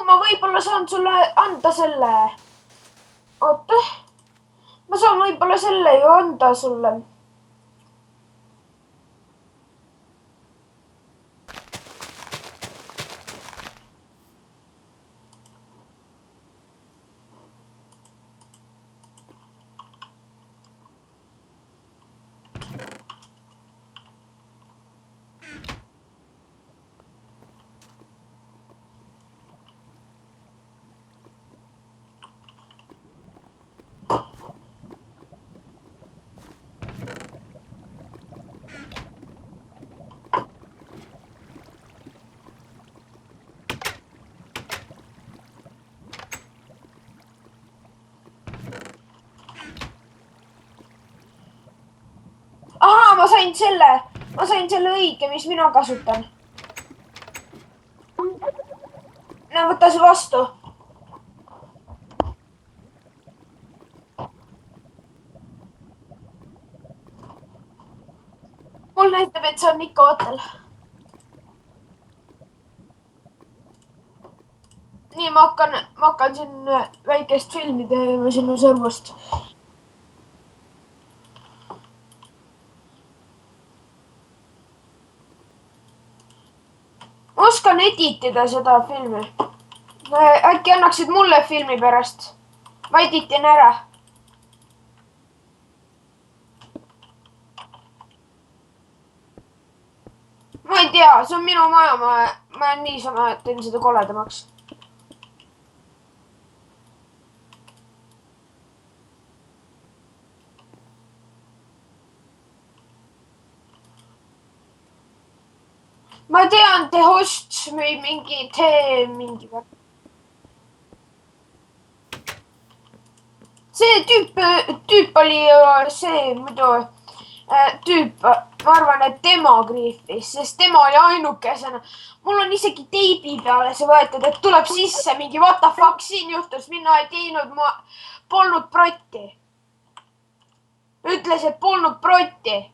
ma võib-olla saan sulle anda selle. Oota. Ma saan võib-olla selle ju anda sulle. Ahaa, ma sain selle õige, mis mina kasutan. No võta see vastu. Mul näitab, et see on ikka ootel. Nii, ma hakkan siin väikest filmi tegema sinu sõrmust. Ma oskan editida seda filmi. Äkki annaksid mulle filmi pärast? Ma editin ära. Ma ei tea, see on minu maja, ma niisama teen seda koledamaks. Ma tean, The Host või mingi mingi. See tüüp oli see muidu tüüp, ma arvan, et tema griifis, sest tema oli ainukesena. Mul on isegi teibi peale see võetud, et tuleb sisse mingi what the fuck siin juhtus, mina ei teinud, ma polnud protti. Ütles, et polnud protti.